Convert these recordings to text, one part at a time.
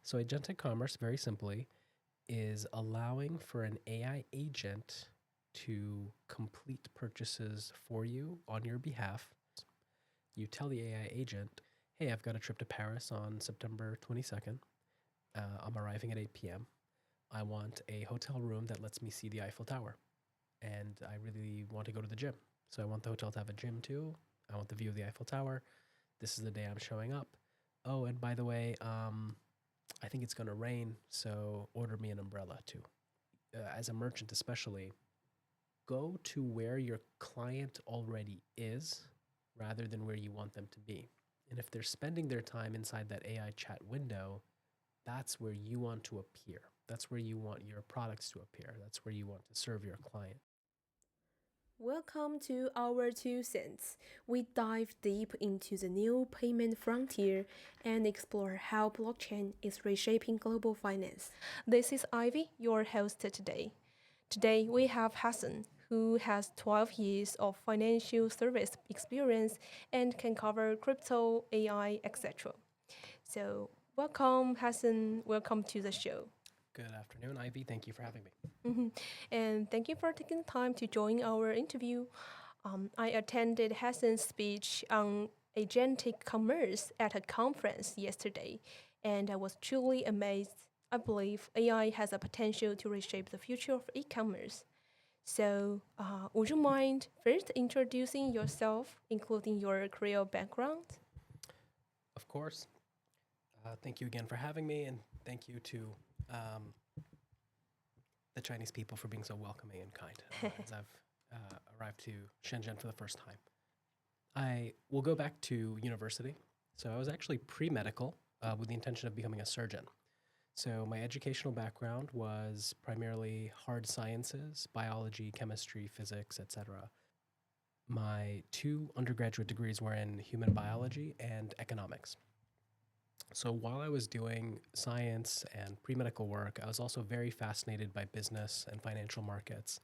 So Agentic Commerce, very simply, is allowing for an AI agent to complete purchases for you on your behalf. You tell the AI agent, hey, I've got a trip to Paris on September 22nd. I'm arriving at 8 p.m. I want a hotel room that lets me see the Eiffel Tower. And I really want to go to the gym. So I want the hotel to have a gym too. I want the view of the Eiffel Tower. This is the day I'm showing up. Oh, and by the way, I think it's going to rain, so order me an umbrella too. As a merchant especially, go to where your client already is rather than where you want them to be. And if they're spending their time inside that AI chat window, that's where you want to appear. That's where you want your products to appear. That's where you want to serve your client. Welcome to our 2 cents. We dive deep into the new payment frontier and explore how blockchain is reshaping global finance. This is Ivy, your host today. Today we have Hassan, who has 12 years of financial service experience and can cover crypto, AI, etc. So, welcome, Hassan. Welcome to the show. Good afternoon, Ivy. Thank you for having me. And thank you for taking the time to join our interview. I attended Hassan's speech on Agentic Commerce at a conference yesterday, and I was truly amazed. I believe AI has a potential to reshape the future of e-commerce. So, would you mind first introducing yourself, including your career background? Of course. Thank you again for having me, and thank you to the Chinese people for being so welcoming and kind as I've arrived to Shenzhen for the first time. I will go back to university. So I was actually pre-medical with the intention of becoming a surgeon. So my educational background was primarily hard sciences, biology, chemistry, physics, etc. My 2 undergraduate degrees were in human biology and economics. So while I was doing science and pre-medical work, I was also very fascinated by business and financial markets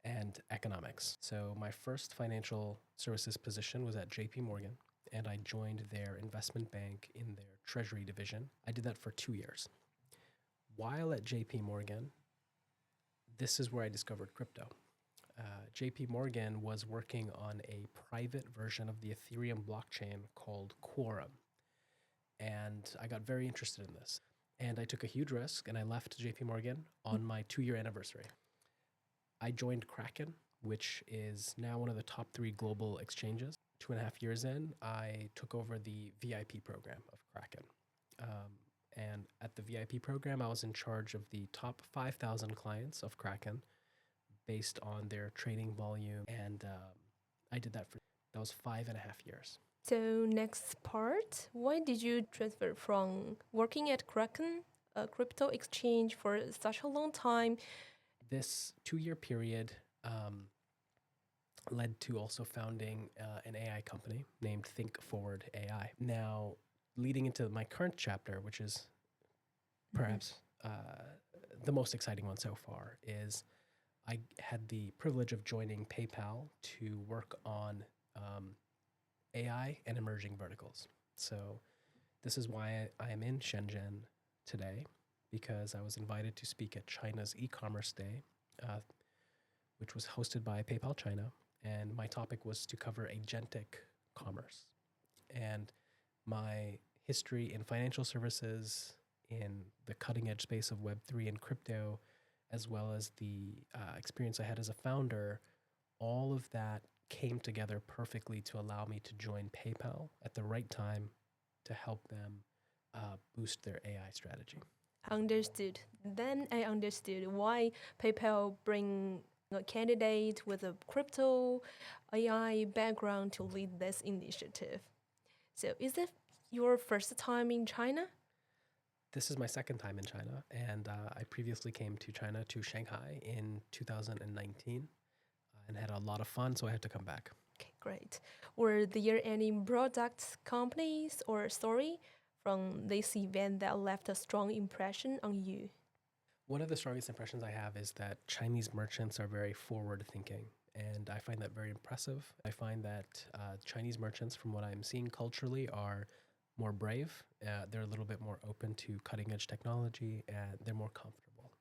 and economics. So my first financial services position was at JP Morgan, and I joined their investment bank in their treasury division. I did that for 2 years. While at JP Morgan, this is where I discovered crypto. JP Morgan was working on a private version of the Ethereum blockchain called Quorum. And I got very interested in this. And I took a huge risk and I left JP Morgan on my 2-year anniversary. I joined Kraken, which is now one of the top 3 global exchanges. 2.5 years in, I took over the VIP program of Kraken. And at the VIP program, I was in charge of the top 5,000 clients of Kraken based on their trading volume. And I did that was 5.5 years. So next part, why did you transfer from working at Kraken, a crypto exchange, for such a long time? This 2-year period led to also founding an AI company named Think Forward AI. Now, leading into my current chapter, which is perhaps the most exciting one so far, is I had the privilege of joining PayPal to work on AI and emerging verticals. So this is why I am in Shenzhen today, because I was invited to speak at China's e-commerce day, which was hosted by PayPal China. And my topic was to cover agentic commerce. And my history in financial services, in the cutting edge space of Web3 and crypto, as well as the experience I had as a founder, all of that came together perfectly to allow me to join PayPal at the right time to help them boost their AI strategy. Understood. Then I understood why PayPal bring a candidate with a crypto AI background to lead this initiative. So is it your first time in China? This is my second time in China, and I previously came to China, to Shanghai in 2019. And had a lot of fun, so I had to come back. Okay, great. Were there any products, companies, or story from this event that left a strong impression on you? One of the strongest impressions I have is that Chinese merchants are very forward-thinking, and I find that very impressive. I find that Chinese merchants, from what I'm seeing culturally, are more brave. They're a little bit more open to cutting edge technology, and they're more comfortable.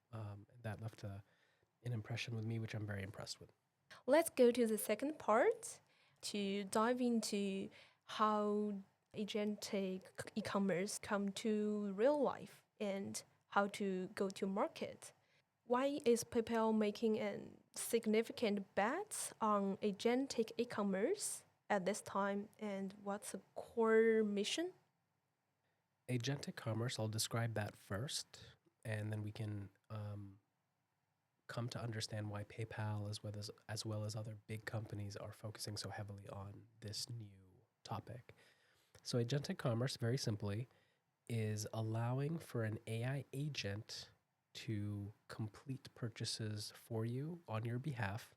That left an impression with me, which I'm very impressed with. Let's go to the second part to dive into how agentic e-commerce come to real life and how to go to market. Why is PayPal making a significant bet on agentic e-commerce at this time, and what's the core mission? Agentic commerce, I'll describe that first, and then we can come to understand why PayPal, as well as other big companies, are focusing so heavily on this new topic. So agentic commerce, very simply, is allowing for an AI agent to complete purchases for you on your behalf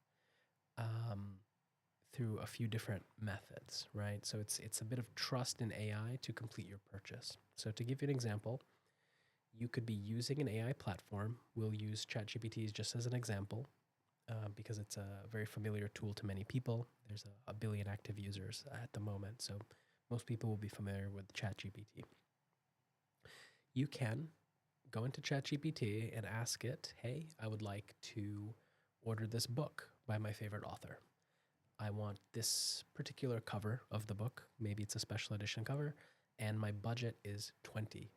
through a few different methods, right? So it's a bit of trust in AI to complete your purchase. So to give you an example, you could be using an AI platform. We'll use ChatGPT just as an example because it's a very familiar tool to many people. There's a billion active users at the moment, so most people will be familiar with ChatGPT. You can go into ChatGPT and ask it, hey, I would like to order this book by my favorite author. I want this particular cover of the book. Maybe it's a special edition cover, and my budget is $20.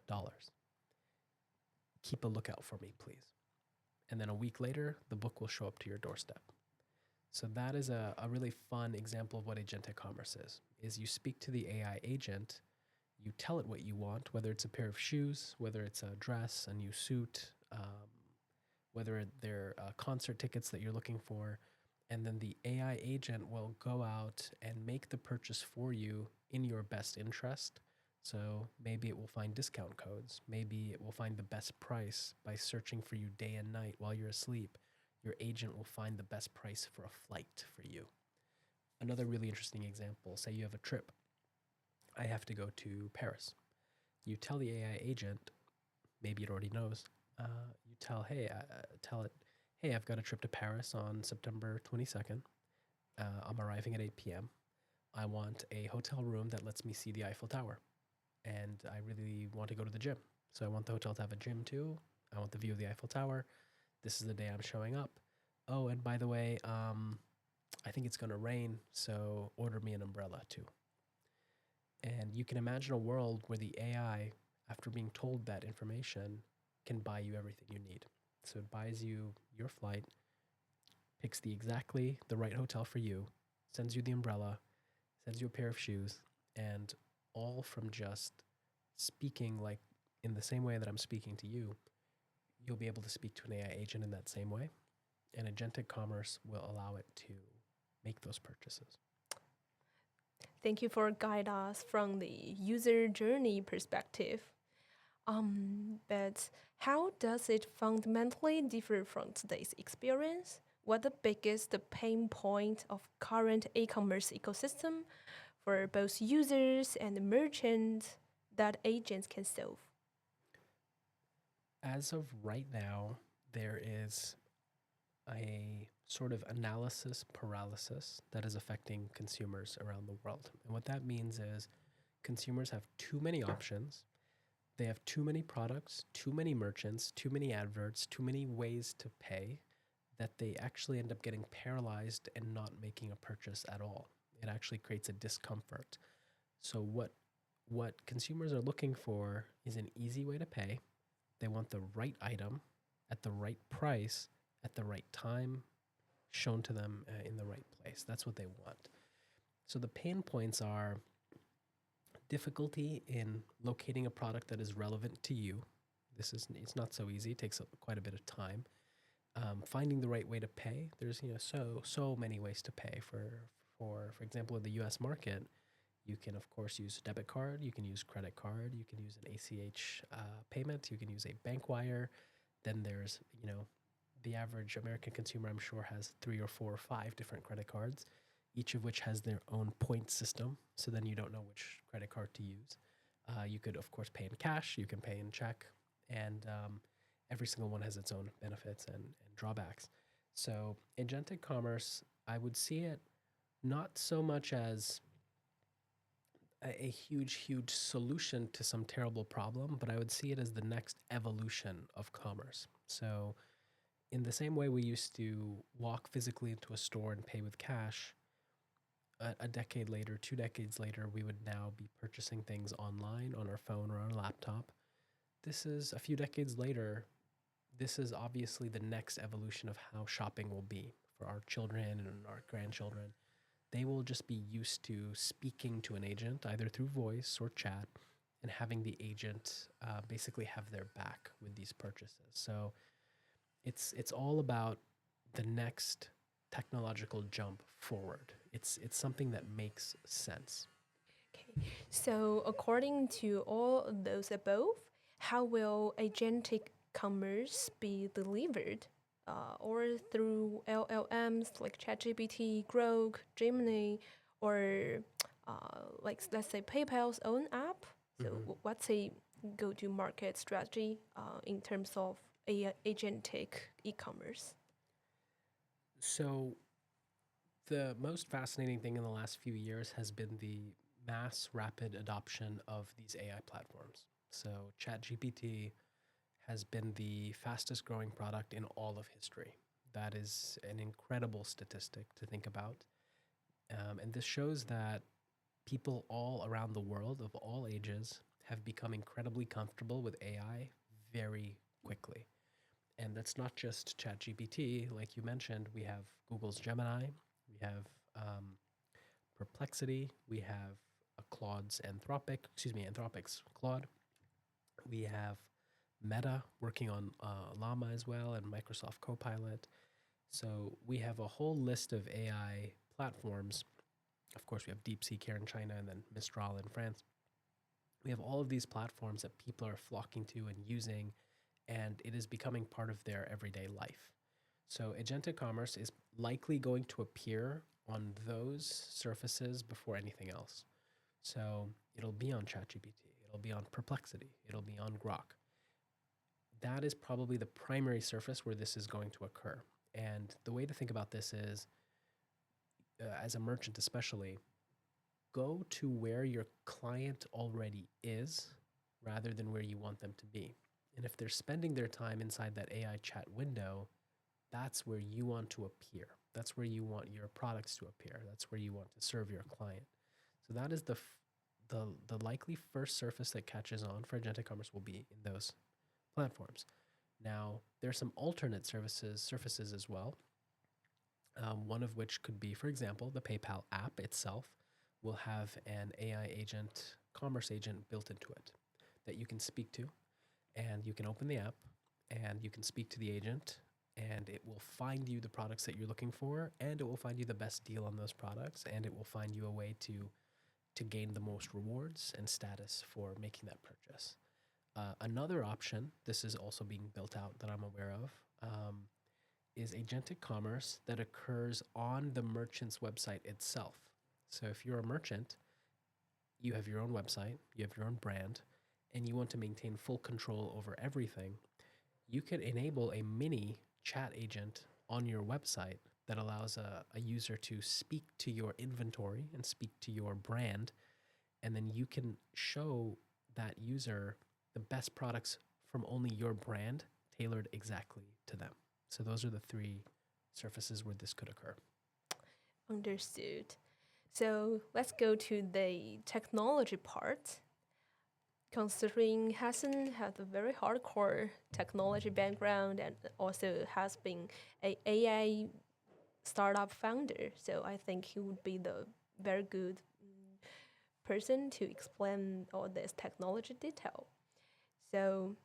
Keep a lookout for me, please. And then a week later, the book will show up to your doorstep. So that is a really fun example of what agentic commerce is you speak to the AI agent, you tell it what you want, whether it's a pair of shoes, whether it's a dress, a new suit, whether they're concert tickets that you're looking for, and then the AI agent will go out and make the purchase for you in your best interest. So maybe it will find discount codes. Maybe it will find the best price by searching for you day and night while you're asleep. Your agent will find the best price for a flight for you. Another really interesting example, say you have a trip. I have to go to Paris. You tell the AI agent, maybe it already knows, you tell it, hey, I've got a trip to Paris on September 22nd. I'm arriving at 8 p.m. I want a hotel room that lets me see the Eiffel Tower. And I really want to go to the gym. So I want the hotel to have a gym too. I want the view of the Eiffel Tower. This is the day I'm showing up. Oh, and by the way, I think it's going to rain, so order me an umbrella too. And you can imagine a world where the AI, after being told that information, can buy you everything you need. So it buys you your flight, picks exactly the right hotel for you, sends you the umbrella, sends you a pair of shoes, and all from just speaking like in the same way that I'm speaking to you, you'll be able to speak to an AI agent in that same way. And agentic commerce will allow it to make those purchases. Thank you for guide us from the user journey perspective. But how does it fundamentally differ from today's experience? What the biggest pain point of current e-commerce ecosystem for both users and merchants that agents can solve? As of right now, there is a sort of analysis paralysis that is affecting consumers around the world. And what that means is consumers have too many options. They have too many products, too many merchants, too many adverts, too many ways to pay that they actually end up getting paralyzed and not making a purchase at all. It actually creates a discomfort. So what consumers are looking for is an easy way to pay. They want the right item at the right price at the right time, shown to them in the right place. That's what they want. So the pain points are difficulty in locating a product that is relevant to you. It's not so easy. It takes quite a bit of time. Finding the right way to pay. There's so many ways to pay. For example, in the U.S. market, you can of course use a debit card. You can use credit card. You can use an ACH payment. You can use a bank wire. Then there's the average American consumer, I'm sure, has 3 or 4 or 5 different credit cards, each of which has their own point system. So then you don't know which credit card to use. You could, of course, pay in cash. You can pay in check. And every single one has its own benefits and drawbacks. So agentic commerce, I would see it not so much as a huge, huge solution to some terrible problem, but I would see it as the next evolution of commerce. So, in the same way we used to walk physically into a store and pay with cash, a decade later, 2 decades later, we would now be purchasing things online on our phone or our laptop. This is a few decades later. This is obviously the next evolution of how shopping will be for our children and our grandchildren. They will just be used to speaking to an agent, either through voice or chat, and having the agent basically have their back with these purchases. So it's all about the next technological jump forward. It's something that makes sense. Okay. So according to all those above, how will agentic commerce be delivered? Or through LLMs like ChatGPT, Grok, Gemini, or like let's say PayPal's own app. So what's a go-to-market strategy in terms of agentic e-commerce? So the most fascinating thing in the last few years has been the mass rapid adoption of these AI platforms. So ChatGPT has been the fastest growing product in all of history. That is an incredible statistic to think about. And this shows that people all around the world of all ages have become incredibly comfortable with AI very quickly. And that's not just ChatGPT. Like you mentioned, we have Google's Gemini, we have Perplexity, we have Anthropic's Claude. We have Meta working on Llama as well, and Microsoft Copilot. So we have a whole list of AI platforms. Of course, we have DeepSeek here in China and then Mistral in France. We have all of these platforms that people are flocking to and using, and it is becoming part of their everyday life. So agentic commerce is likely going to appear on those surfaces before anything else. So it'll be on ChatGPT, it'll be on Perplexity, it'll be on Grok. That is probably the primary surface where this is going to occur. And the way to think about this is, as a merchant especially, go to where your client already is rather than where you want them to be. And if they're spending their time inside that AI chat window, that's where you want to appear. That's where you want your products to appear. That's where you want to serve your client. So that is the likely first surface that catches on for agentic commerce will be in those platforms. Now, there are some alternate surfaces as well. One of which could be, for example, the PayPal app itself will have an AI agent, commerce agent built into it that you can speak to, and you can open the app and you can speak to the agent, and it will find you the products that you're looking for, and it will find you the best deal on those products, and it will find you a way to gain the most rewards and status for making that purchase. Another option, this is also being built out that I'm aware of, is agentic commerce that occurs on the merchant's website itself. So if you're a merchant, you have your own website, you have your own brand, and you want to maintain full control over everything, you can enable a mini chat agent on your website that allows a user to speak to your inventory and speak to your brand, and then you can show that user the best products from only your brand tailored exactly to them. So those are the three surfaces where this could occur. Understood. So let's go to the technology part. Considering Hassan has a very hardcore technology background and also has been an AI startup founder, so I think he would be the very good person to explain all this technology detail. So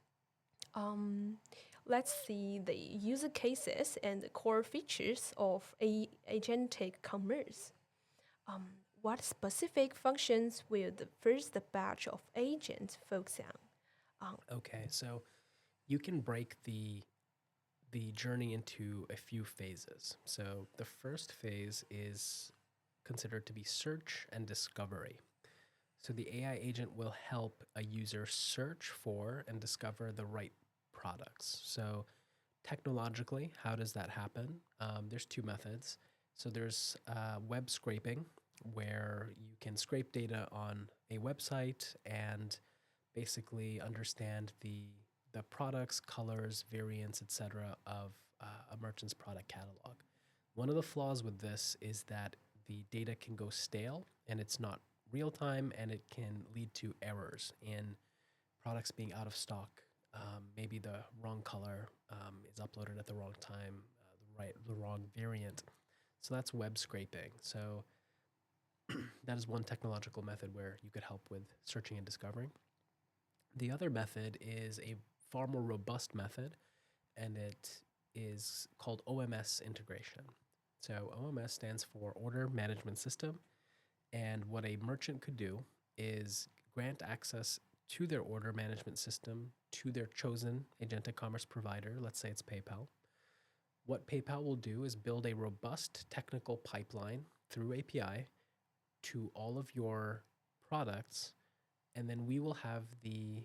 let's see the user cases and the core features of agentic commerce. What specific functions will the first batch of agents focus on? Okay, so you can break the journey into a few phases. So the first phase is considered to be search and discovery. So the AI agent will help a user search for and discover the right products. So technologically, how does that happen? There's two methods. So there's web scraping. where you can scrape data on a website and basically understand the products, colors, variants, etc. of a merchant's product catalog. One of the flaws with this is that the data can go stale and it's not real time, and it can lead to errors in products being out of stock. Maybe the wrong color is uploaded at the wrong time, the wrong variant. So that's web scraping. So that is one technological method where you could help with searching and discovering. The other method is a far more robust method, and it is called OMS integration. So OMS stands for Order Management System, and what a merchant could do is grant access to their order management system to their chosen Agentic Commerce provider. Let's say it's PayPal. What PayPal will do is build a robust technical pipeline through API to all of your products, and then we will have the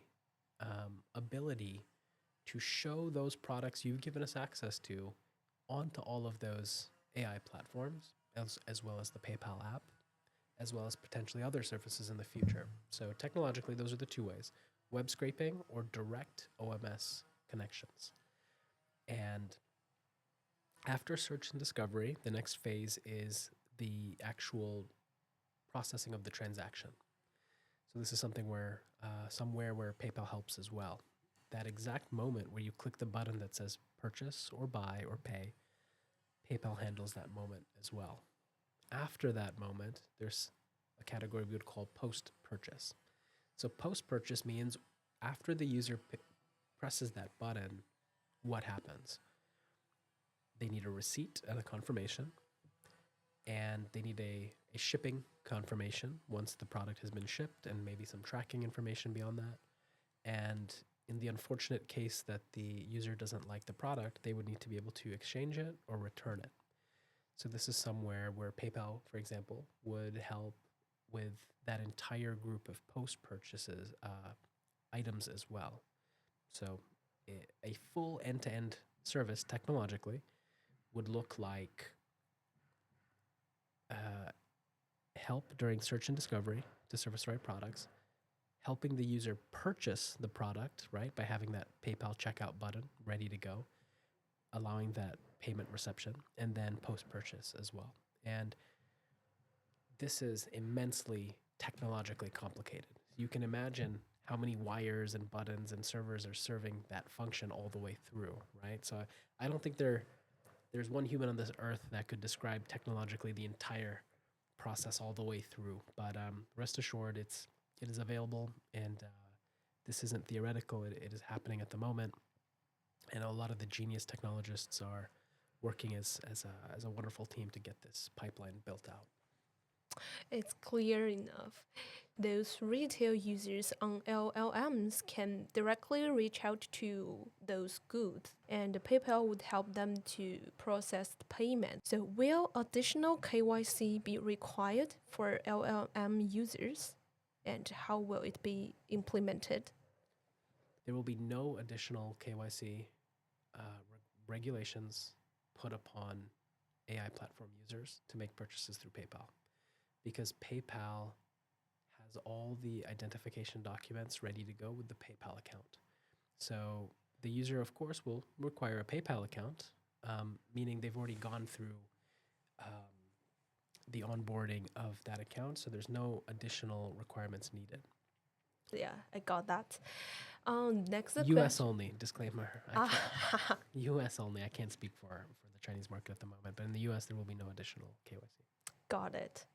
ability to show those products you've given us access to onto all of those AI platforms, as well as the PayPal app, as well as potentially other services in the future. So technologically, those are the two ways: web scraping or direct OMS connections. And after search and discovery, the next phase is the actual processing of the transaction. So this is something where somewhere where PayPal helps as well. That exact moment where you click the button that says purchase or buy or pay, PayPal handles that moment as well. After that moment, there's a category we would call post-purchase. So post-purchase means after the user presses that button, what happens? They need a receipt and a confirmation, and they need a shipping confirmation once the product has been shipped, and maybe some tracking information beyond that. And in the unfortunate case that the user doesn't like the product, they would need to be able to exchange it or return it. So this is somewhere where PayPal, for example, would help with that entire group of post-purchases items as well. So a full end-to-end service technologically would look like help during search and discovery to surface the right products, helping the user purchase the product, right, by having that PayPal checkout button ready to go, allowing that payment reception, and then post-purchase as well. And this is immensely technologically complicated. You can imagine how many wires and buttons and servers are serving that function all the way through, right? So I don't think there's one human on this earth that could describe technologically the entire process all the way through. But rest assured, it is available, and this isn't theoretical. It is happening at the moment, and a lot of the genius technologists are working as a wonderful team to get this pipeline built out. It's clear enough. Those retail users on LLMs can directly reach out to those goods, and PayPal would help them to process the payment. So will additional KYC be required for LLM users? And how will it be implemented? There will be no additional KYC regulations put upon AI platform users to make purchases through PayPal, because PayPal has all the identification documents ready to go with the PayPal account. So the user, of course, will require a PayPal account, meaning they've already gone through the onboarding of that account, so there's no additional requirements needed. Yeah, I got that. Next US only, disclaimer. US only. I can't speak for the Chinese market at the moment, but in the US there will be no additional KYC. Got it.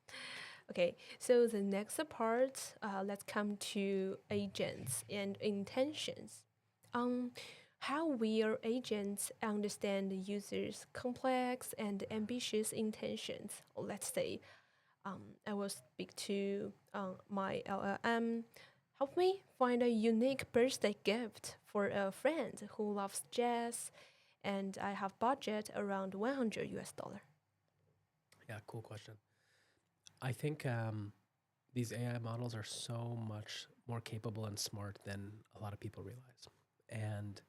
Okay, so the next part, let's come to agents and intentions. How will agents understand the user's complex and ambitious intentions? Let's say, I will speak to my LLM. Help me find a unique birthday gift for a friend who loves jazz, and I have budget around $100. Yeah, cool question. I think these AI models are so much more capable and smart than a lot of people realize. And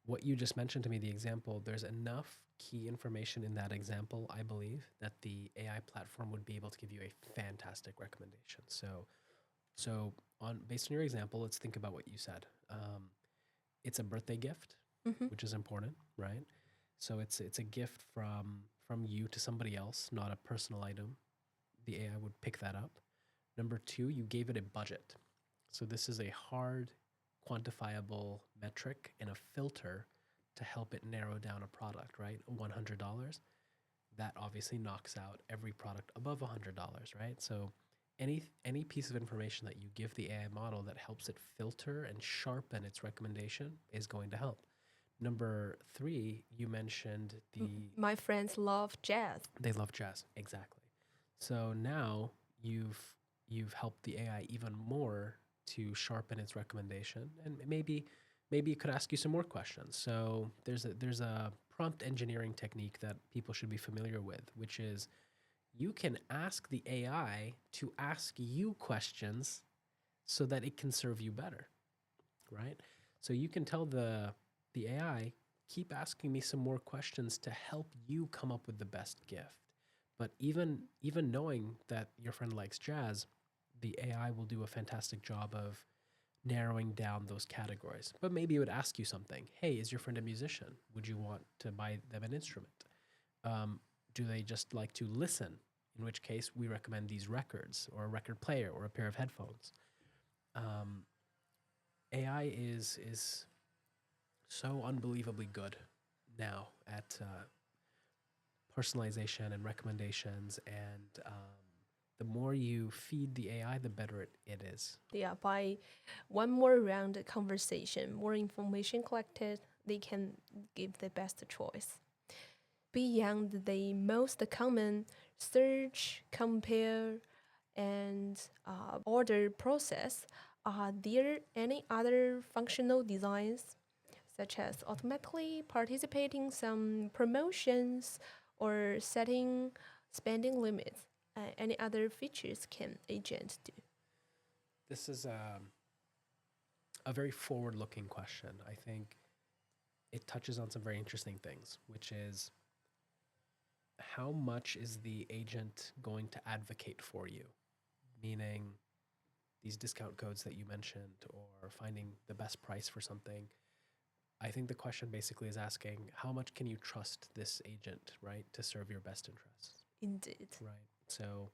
what you just mentioned to me, the example, there's enough key information in that example, I believe, that the AI platform would be able to give you a fantastic recommendation. So based on your example, let's think about what you said. It's a birthday gift, which is important, right? So it's a gift from you to somebody else, not a personal item. The AI would pick that up. Number two, you gave it a budget. So this is a hard, quantifiable metric and a filter to help it narrow down a product, right? $100. That obviously knocks out every product above $100, right? So any piece of information that you give the AI model that helps it filter and sharpen its recommendation is going to help. Number three, you mentioned My friends love jazz. They love jazz, exactly. So now you've helped the AI even more to sharpen its recommendation, and maybe it could ask you some more questions. So there's a prompt engineering technique that people should be familiar with, which is you can ask the AI to ask you questions so that it can serve you better, right? So you can tell the AI, keep asking me some more questions to help you come up with the best gift. But even knowing that your friend likes jazz, the AI will do a fantastic job of narrowing down those categories. But maybe it would ask you something. Hey, is your friend a musician? Would you want to buy them an instrument? Do they just like to listen? In which case, we recommend these records or a record player or a pair of headphones. AI is so unbelievably good now at personalization and recommendations, and the more you feed the AI, the better it is. Yeah, by one more round of conversation, more information collected, they can give the best choice. Beyond the most common search, compare, and order process, are there any other functional designs, such as automatically participating some promotions or setting spending limits? Any other features can agent do? This is a very forward-looking question. I think it touches on some very interesting things, which is how much is the agent going to advocate for you? Meaning these discount codes that you mentioned or finding the best price for something. I think the question basically is asking how much can you trust this agent, right, to serve your best interests? Indeed. Right. So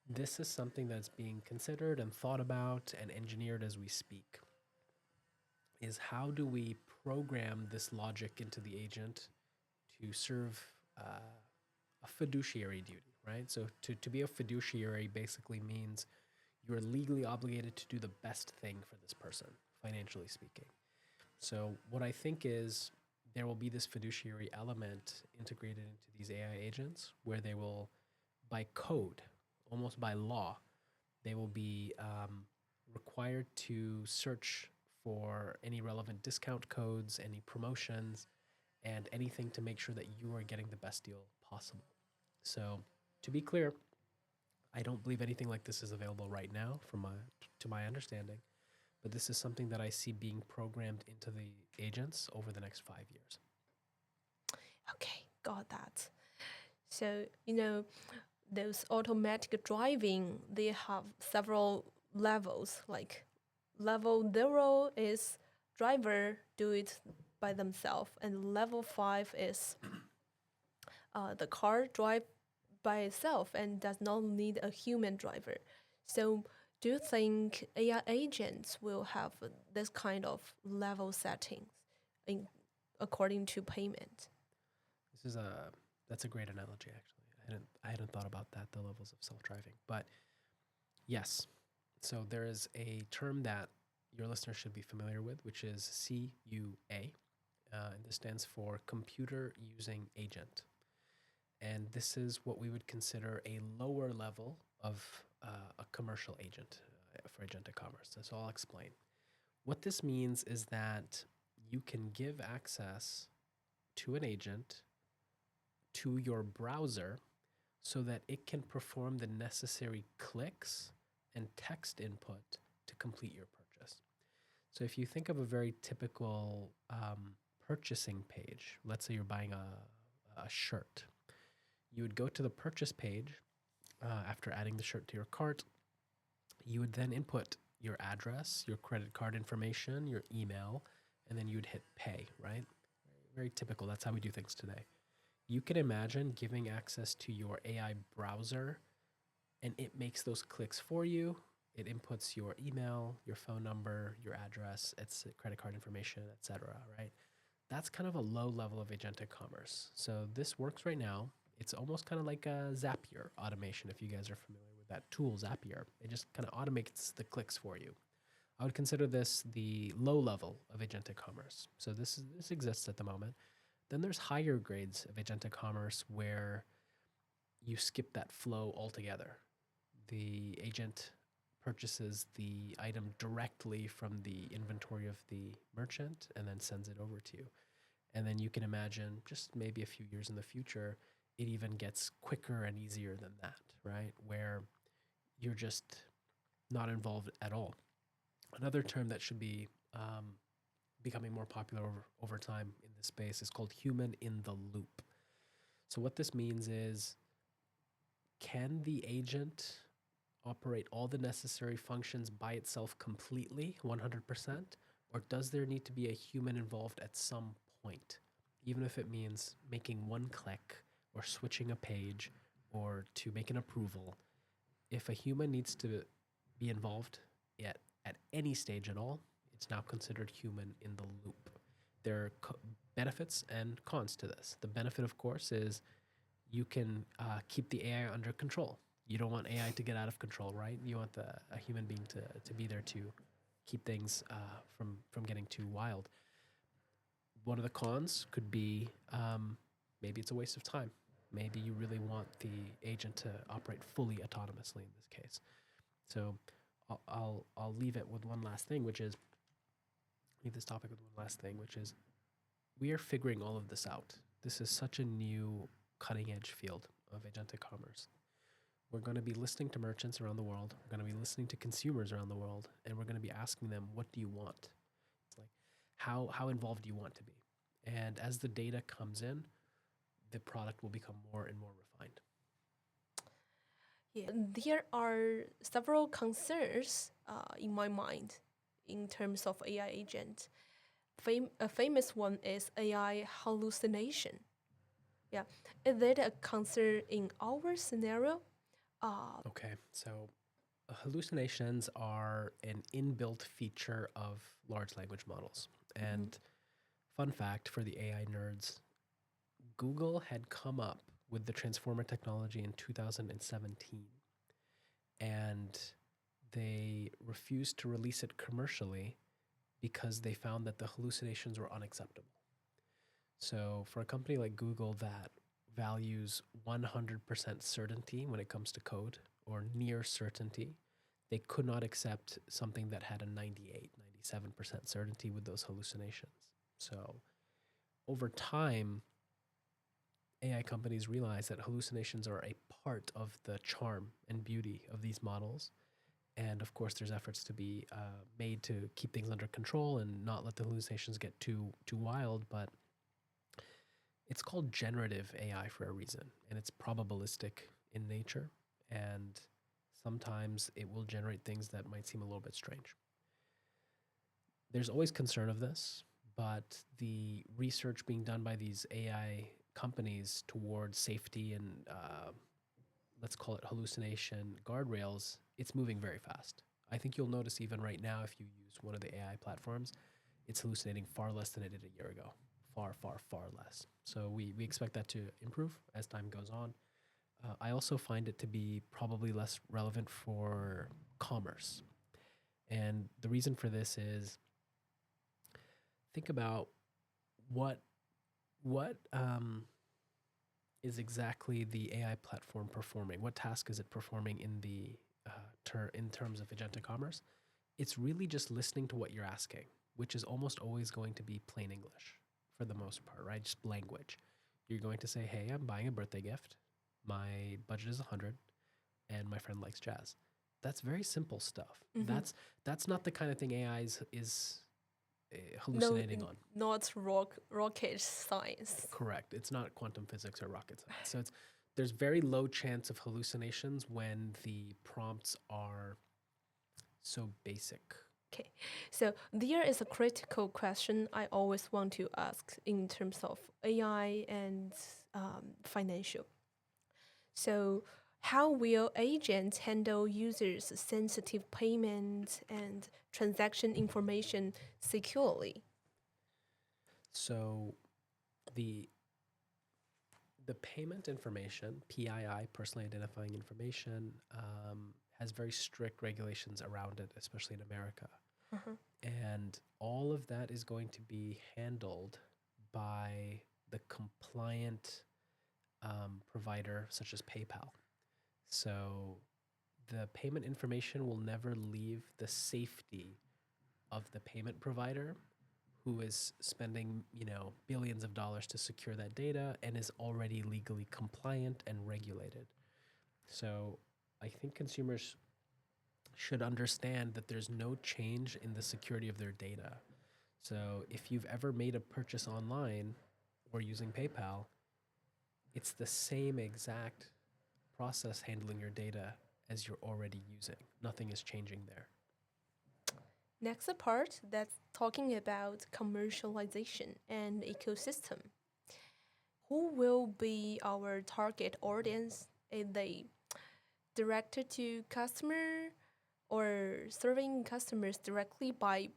this is something that's being considered and thought about and engineered as we speak. Is how do we program this logic into the agent to serve a fiduciary duty, right? So to be a fiduciary basically means you're legally obligated to do the best thing for this person, financially speaking. So what I think is there will be this fiduciary element integrated into these AI agents where they will, by code, almost by law, they will be required to search for any relevant discount codes, any promotions, and anything to make sure that you are getting the best deal possible. So to be clear, I don't believe anything like this is available right now to my understanding, but this is something that I see being programmed into the agents over the next 5 years. Okay, got that. So, those automatic driving, they have several levels. Like level 0 is driver do it by themselves, and level 5 is the car drive by itself and does not need a human driver. So do you think AI agents will have this kind of level settings according to payment? That's a great analogy, actually. I hadn't thought about that, the levels of self-driving. But yes, so there is a term that your listeners should be familiar with, which is CUA. And this stands for Computer Using Agent. And this is what we would consider a lower level of a commercial agent for Agentic Commerce. So I'll explain. What this means is that you can give access to an agent to your browser so that it can perform the necessary clicks and text input to complete your purchase. So if you think of a very typical purchasing page, let's say you're buying a shirt, you would go to the purchase page after adding the shirt to your cart. You would then input your address, your credit card information, your email, and then you would hit pay, right? Very typical. That's how we do things today. You can imagine giving access to your AI browser, and it makes those clicks for you. It inputs your email, your phone number, your address, it's credit card information, etc., right? That's kind of a low level of agentic commerce. So this works right now. It's almost kind of like a Zapier automation, if you guys are familiar with that tool, Zapier. It just kind of automates the clicks for you. I would consider this the low level of agentic commerce. So this exists at the moment. Then there's higher grades of agentic commerce where you skip that flow altogether. The agent purchases the item directly from the inventory of the merchant and then sends it over to you. And then you can imagine just maybe a few years in the future, it even gets quicker and easier than that, right? Where you're just not involved at all. Another term that should be becoming more popular over time in this space is called human in the loop. So what this means is, can the agent operate all the necessary functions by itself completely, 100%? Or does there need to be a human involved at some point, even if it means making one click or switching a page or to make an approval? If a human needs to be involved at any stage at all, it's now considered human in the loop. There are benefits and cons to this. The benefit, of course, is you can keep the AI under control. You don't want AI to get out of control, right? You want a human being to be there to keep things from getting too wild. One of the cons could be maybe it's a waste of time. Maybe you really want the agent to operate fully autonomously in this case. So I'll leave it with one last thing, which is leave this topic with one last thing, which is we are figuring all of this out. This is such a new cutting edge field of agentic commerce. We're going to be listening to merchants around the world. We're going to be listening to consumers around the world, and we're going to be asking them, what do you want? It's like, how involved do you want to be? And as the data comes in, the product will become more and more refined. Yeah, there are several concerns in my mind in terms of AI agent. A famous one is AI hallucination. Yeah, is that a concern in our scenario? Okay, so hallucinations are an inbuilt feature of large language models. And fun fact for the AI nerds, Google had come up with the transformer technology in 2017, and they refused to release it commercially because they found that the hallucinations were unacceptable. So for a company like Google that values 100% certainty when it comes to code, or near certainty, they could not accept something that had a 98, 97% certainty with those hallucinations. So over time, AI companies realize that hallucinations are a part of the charm and beauty of these models. And of course, there's efforts to be made to keep things under control and not let the hallucinations get too wild. But it's called generative AI for a reason, and it's probabilistic in nature. And sometimes it will generate things that might seem a little bit strange. There's always concern of this, but the research being done by these AI companies towards safety and let's call it hallucination guardrails, it's moving very fast. I think you'll notice even right now, if you use one of the AI platforms, it's hallucinating far less than it did a year ago. Far, far, far less. So we expect that to improve as time goes on. I also find it to be probably less relevant for commerce. And the reason for this is, think about what is exactly the AI platform performing? What task is it performing in the in terms of agentic commerce? It's really just listening to what you're asking, which is almost always going to be plain English for the most part, right? Just language. You're going to say, hey, I'm buying a birthday gift. My budget is 100 and my friend likes jazz. That's very simple stuff. That's not the kind of thing AI is hallucinating on. Not rocket science. Correct. It's not quantum physics or rocket science. So there's very low chance of hallucinations when the prompts are so basic. Okay, so there is a critical question I always want to ask in terms of AI and financial. So how will agents handle users' sensitive payment and transaction information securely? So the payment information, PII, personally identifying information, has very strict regulations around it, especially in America. And all of that is going to be handled by the compliant provider, such as PayPal. So the payment information will never leave the safety of the payment provider, who is spending, billions of dollars to secure that data and is already legally compliant and regulated. So I think consumers should understand that there's no change in the security of their data. So if you've ever made a purchase online or using PayPal, it's the same exact process handling your data as you're already using. Nothing is changing there. Next part, that's talking about commercialization and ecosystem. Who will be our target audience? Are they directed to customer or serving customers directly by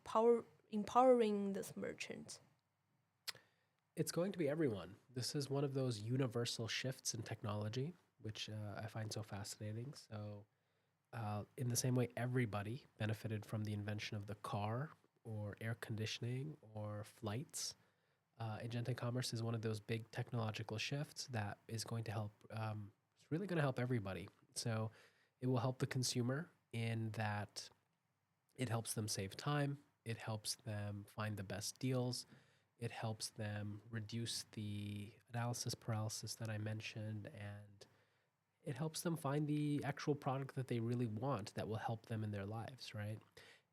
empowering this merchant? It's going to be everyone. This is one of those universal shifts in technology, which I find so fascinating. So in the same way everybody benefited from the invention of the car or air conditioning or flights, Agentic Commerce is one of those big technological shifts that is going to help, it's really going to help everybody. So it will help the consumer in that it helps them save time, it helps them find the best deals, it helps them reduce the analysis paralysis that I mentioned, and it helps them find the actual product that they really want that will help them in their lives, right?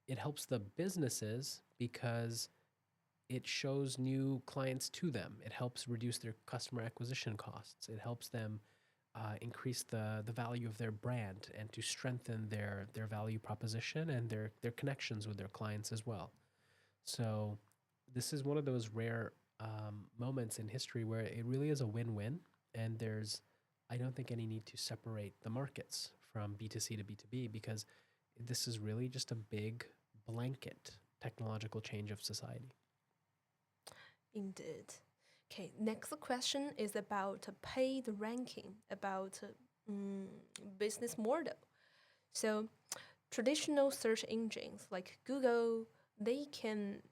It helps the businesses because it shows new clients to them. It helps reduce their customer acquisition costs. It helps them increase the value of their brand and to strengthen their value proposition and their connections with their clients as well. So this is one of those rare moments in history where it really is a win-win, and I don't think any need to separate the markets from B2C to B2B, because this is really just a big blanket technological change of society. Indeed. Okay, next question is about paid ranking, about business model. So traditional search engines like Google, they can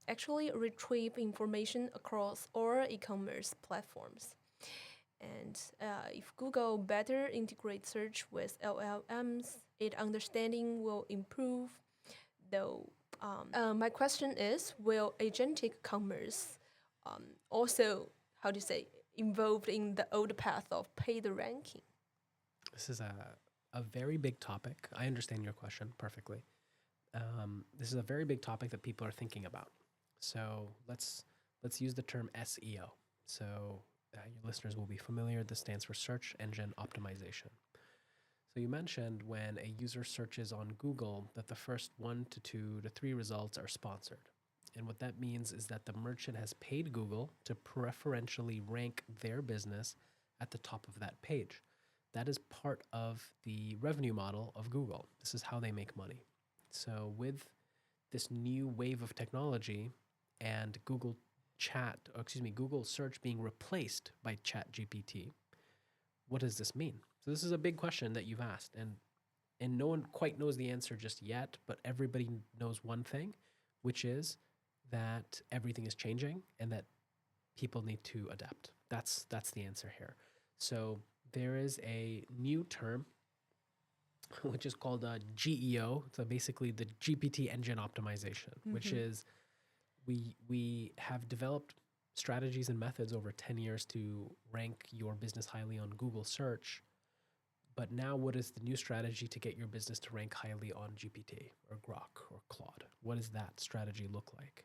actually retrieve information across all e-commerce platforms. And if Google better integrates search with LLMs, its understanding will improve. Though, my question is, will agentic commerce also, involved in the old path of paid ranking? This is a very big topic. I understand your question perfectly. This is a very big topic that people are thinking about. So let's use the term SEO. So your listeners will be familiar. This stands for search engine optimization. So you mentioned when a user searches on Google that the first 1 to 2 to 3 results are sponsored. And what that means is that the merchant has paid Google to preferentially rank their business at the top of that page. That is part of the revenue model of Google. This is how they make money. So with this new wave of technology and Google search being replaced by ChatGPT, what does this mean? So this is a big question that you've asked, and no one quite knows the answer just yet, but everybody knows one thing, which is that everything is changing and that people need to adapt. That's the answer here. So there is a new term which is called GEO. So basically the GPT engine optimization, which is we have developed strategies and methods over 10 years to rank your business highly on Google search. But now what is the new strategy to get your business to rank highly on GPT or Grok or Claude? What does that strategy look like?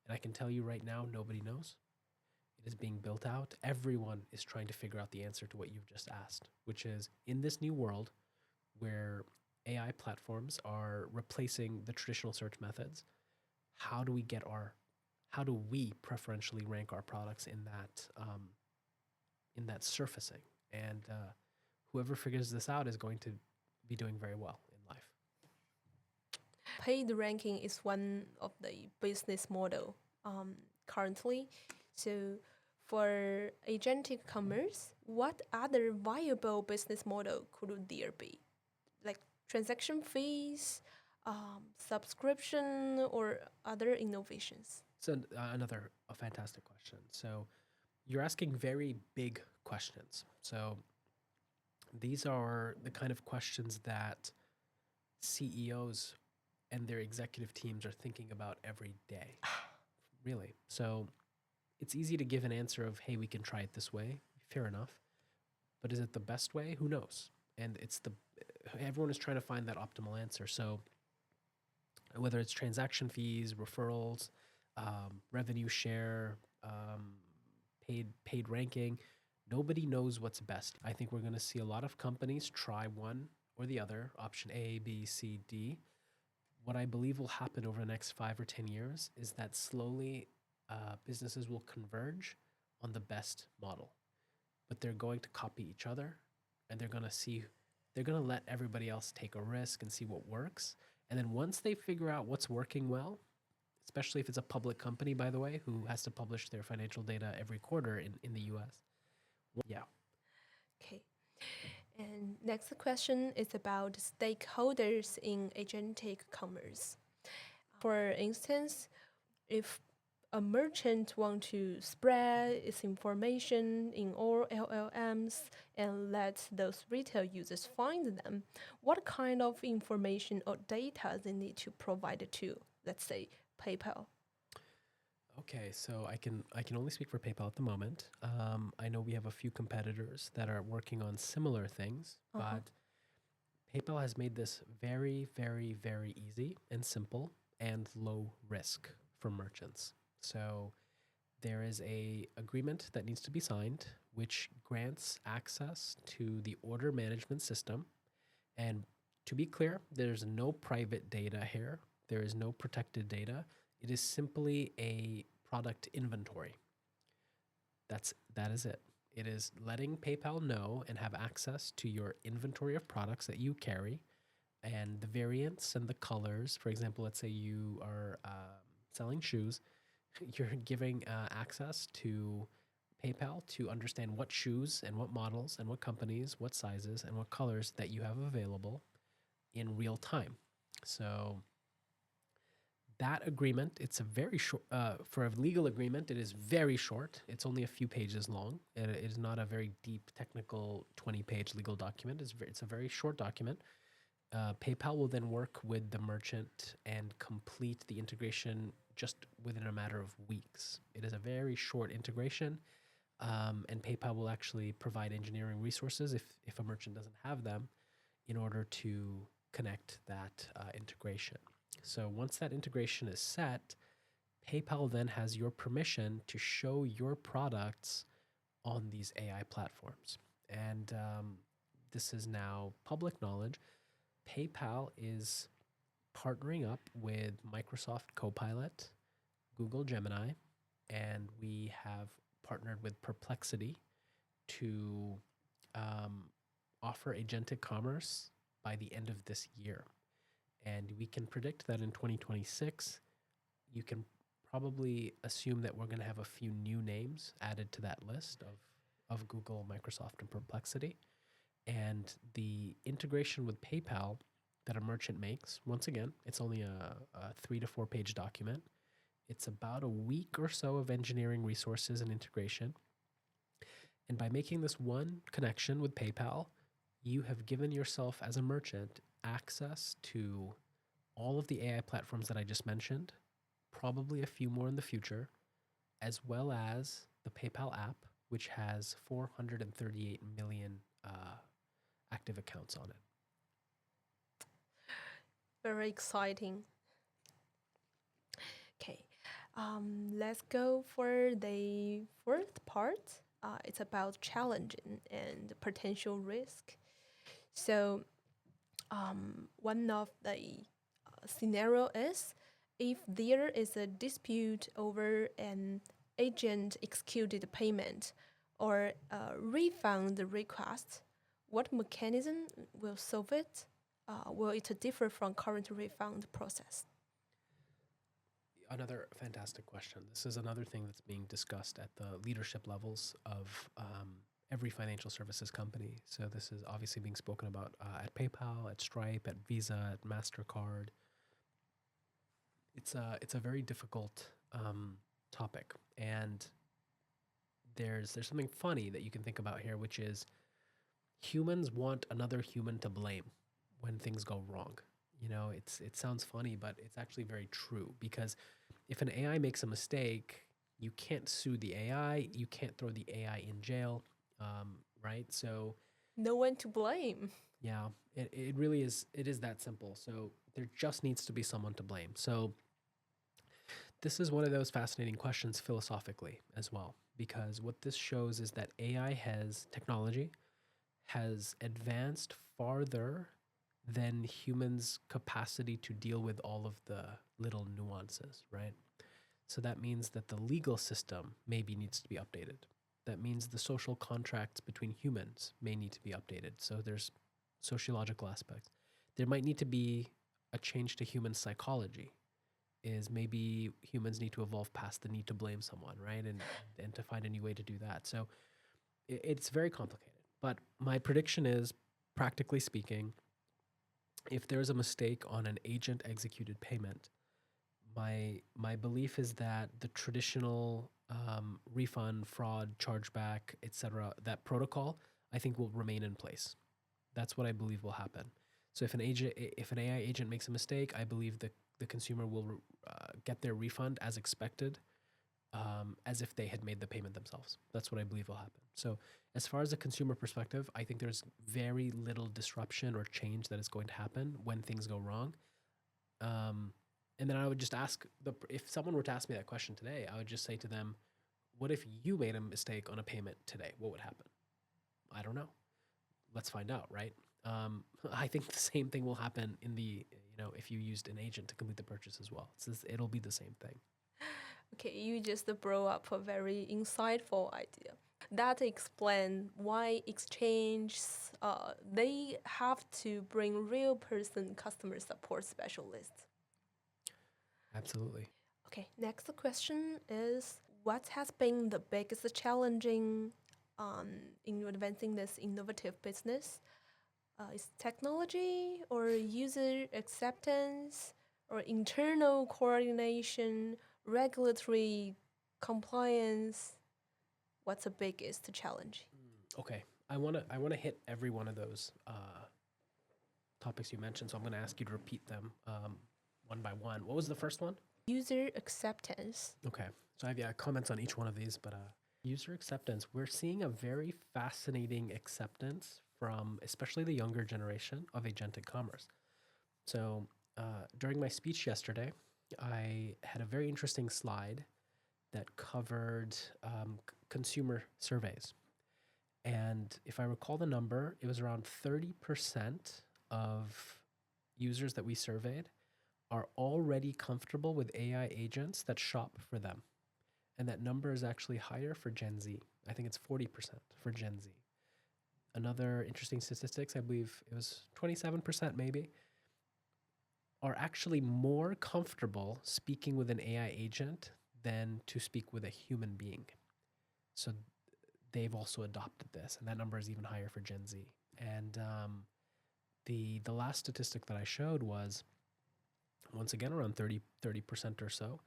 And I can tell you right now, nobody knows. It is being built out. Everyone is trying to figure out the answer to what you've just asked, which is in this new world where AI platforms are replacing the traditional search methods, how do we preferentially rank our products in that surfacing? And whoever figures this out is going to be doing very well in life. Paid ranking is one of the business model currently. So for agentic commerce, what other viable business model could there be? Like transaction fees, subscription, or other innovations? So a fantastic question. So you're asking very big questions. So these are the kind of questions that CEOs and their executive teams are thinking about every day. Really. So it's easy to give an answer of, hey, we can try it this way. Fair enough. But is it the best way? Who knows? And everyone is trying to find that optimal answer. So whether it's transaction fees, referrals, revenue share, paid ranking, nobody knows what's best. I think we're going to see a lot of companies try one or the other, option A, B, C, D. What I believe will happen over the next 5 or 10 years is that slowly businesses will converge on the best model. But they're going to copy each other, and they're going to let everybody else take a risk and see what works. And then once they figure out what's working well, especially if it's a public company, by the way, who has to publish their financial data every quarter in the US. Yeah. Okay. And next question is about stakeholders in agentic commerce. For instance, if a merchant wants to spread its information in all LLMs and let those retail users find them, what kind of information or data they need to provide to, let's say, PayPal? Okay, so I can only speak for PayPal at the moment. I know we have a few competitors that are working on similar things, but PayPal has made this very, very, very easy and simple and low risk for merchants. So there is a agreement that needs to be signed, which grants access to the order management system. And to be clear, there's no private data here. There is no protected data. It is simply a product inventory. That is it. It is letting PayPal know and have access to your inventory of products that you carry and the variants and the colors. For example, let's say you are selling shoes. You're giving access to PayPal to understand what shoes and what models and what companies, what sizes and what colors that you have available in real time. So that agreement, it's a very short, for a legal agreement, it is very short. It's only a few pages long. It is not a very deep, technical 20-page legal document. It's a very short document. PayPal will then work with the merchant and complete the integration just within a matter of weeks. It is a very short integration, and PayPal will actually provide engineering resources if a merchant doesn't have them in order to connect that integration. So once that integration is set, PayPal then has your permission to show your products on these AI platforms. And this is now public knowledge. PayPal is partnering up with Microsoft Copilot, Google Gemini, and we have partnered with Perplexity to offer Agentic Commerce by the end of this year. And we can predict that in 2026, you can probably assume that we're going to have a few new names added to that list of Google, Microsoft, and Perplexity. And the integration with PayPal that a merchant makes, once again, it's only a 3 to 4 page document. It's about a week or so of engineering resources and integration. And by making this one connection with PayPal, you have given yourself as a merchant access to all of the AI platforms that I just mentioned, probably a few more in the future, as well as the PayPal app, which has 438 million active accounts on it. Very exciting. Okay. Let's go for the fourth part. It's about challenging and potential risk. So, one of the scenario is if there is a dispute over an agent executed payment or a refund request, what mechanism will solve it? Will it differ from current refund process? Another fantastic question. This is another thing that's being discussed at the leadership levels of every financial services company. So this is obviously being spoken about at PayPal, at Stripe, at Visa, at MasterCard. It's a very difficult topic, and there's something funny that you can think about here, which is humans want another human to blame when things go wrong. You know, it sounds funny, but it's actually very true, because if an AI makes a mistake, you can't sue the AI, you can't throw the AI in jail, right? So No one to blame. yeah, it really is. It is that simple. So there just needs to be someone to blame. So this is one of those fascinating questions philosophically as well, because what this shows is that technology has advanced farther than humans' capacity to deal with all of the little nuances, right? So that means that the legal system maybe needs to be updated. That means the social contracts between humans may need to be updated. So there's sociological aspects. There might need to be a change to human psychology. Is maybe humans need to evolve past the need to blame someone, right? And to find a new way to do that. So it's very complicated. But my prediction is, practically speaking, if there's a mistake on an agent executed payment, my belief is that the traditional refund, fraud, chargeback, etc., that protocol, I think will remain in place. That's what I believe will happen. So if an AI agent makes a mistake, I believe the consumer will get their refund as expected, as if they had made the payment themselves. That's what I believe will happen. So as far as a consumer perspective, I think there's very little disruption or change that is going to happen when things go wrong. And then I would just if someone were to ask me that question today, I would just say to them, what if you made a mistake on a payment today? What would happen? I don't know. Let's find out, right? I think the same thing will happen if you used an agent to complete the purchase as well. It'll be the same thing. Okay, you just brought up a very insightful idea. That explains why exchanges, they have to bring real person customer support specialists. Absolutely. Okay, next question is, what has been the biggest challenging in advancing this innovative business? Is technology or user acceptance or internal coordination, regulatory compliance? What's the biggest challenge? Okay, I wanna hit every one of those topics you mentioned, so I'm gonna ask you to repeat them one by one. What was the first one? User acceptance. Okay, so I have comments on each one of these, but user acceptance, we're seeing a very fascinating acceptance from especially the younger generation of agentic commerce. So during my speech yesterday, I had a very interesting slide that covered consumer surveys. And if I recall the number, it was around 30% of users that we surveyed are already comfortable with AI agents that shop for them. And that number is actually higher for Gen Z. I think it's 40% for Gen Z. Another interesting statistics, I believe it was 27% maybe, are actually more comfortable speaking with an AI agent than to speak with a human being. So they've also adopted this, and that number is even higher for Gen Z. And the last statistic that I showed was, once again, around 30% or so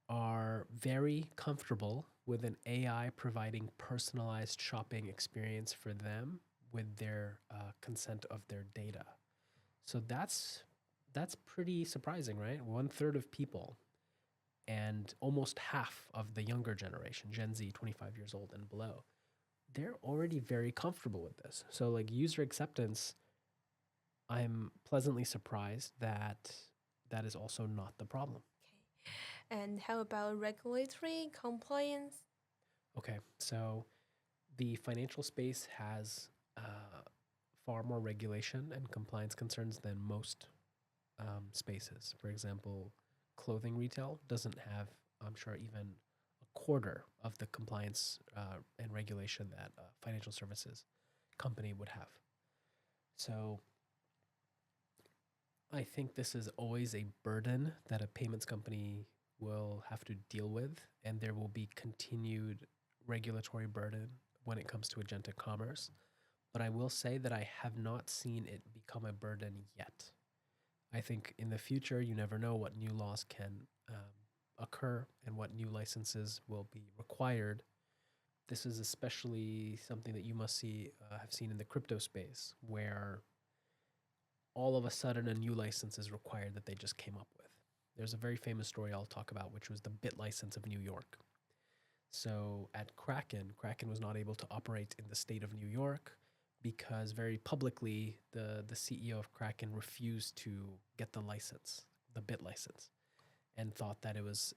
are very comfortable with an AI providing personalized shopping experience for them with their consent of their data. So that's pretty surprising, right? 1/3 of people and almost half of the younger generation, Gen Z, 25 years old and below, they're already very comfortable with this. So like user acceptance, I'm pleasantly surprised that that is also not the problem. And how about regulatory compliance? Okay, so the financial space has far more regulation and compliance concerns than most spaces. For example, clothing retail doesn't have, I'm sure, even a quarter of the compliance and regulation that a financial services company would have. So I think this is always a burden that a payments company will have to deal with, and there will be continued regulatory burden when it comes to agentic commerce. But I will say that I have not seen it become a burden yet. I think in the future, you never know what new laws can occur and what new licenses will be required. This is especially something that you must have seen in the crypto space, where all of a sudden a new license is required that they just came up with. There's a very famous story I'll talk about, which was the bit license of New York. So at Kraken was not able to operate in the state of New York because very publicly the CEO of Kraken refused to get the license, the bit license, and thought that it was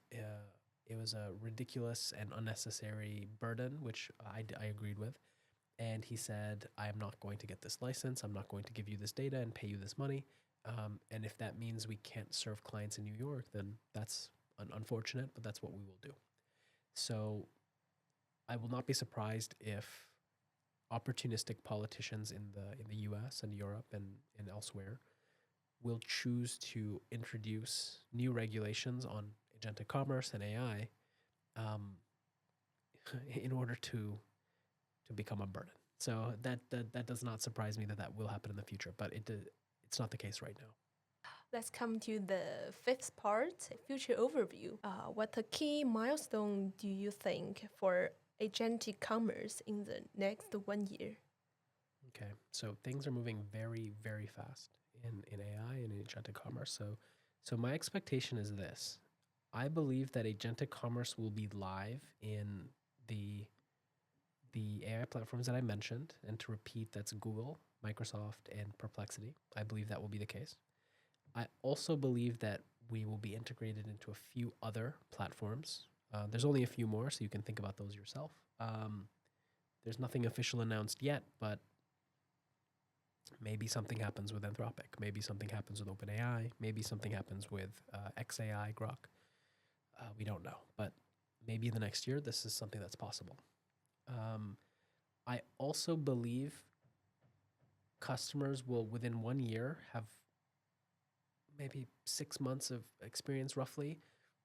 a ridiculous and unnecessary burden, which I agreed with. And he said, I am not going to get this license. I'm not going to give you this data and pay you this money. And if that means we can't serve clients in New York, then that's unfortunate, but that's what we will do. So I will not be surprised if opportunistic politicians in the US and Europe and elsewhere will choose to introduce new regulations on agentic commerce and AI in order to become a burden. So that does not surprise me that will happen in the future, but it's not the case right now. Let's come to the fifth part, future overview. What a key milestone do you think for agentic commerce in the next 1 year? Okay, so things are moving very, very fast in AI and in agentic commerce. So my expectation is this. I believe that agentic commerce will be live in the AI platforms that I mentioned, and to repeat, that's Google, Microsoft, and Perplexity. I believe that will be the case. I also believe that we will be integrated into a few other platforms. There's only a few more, so you can think about those yourself. There's nothing official announced yet, but maybe something happens with Anthropic. Maybe something happens with OpenAI. Maybe something happens with XAI, Grok. We don't know, but maybe in the next year, this is something that's possible. I also believe customers will, within 1 year, have maybe 6 months of experience roughly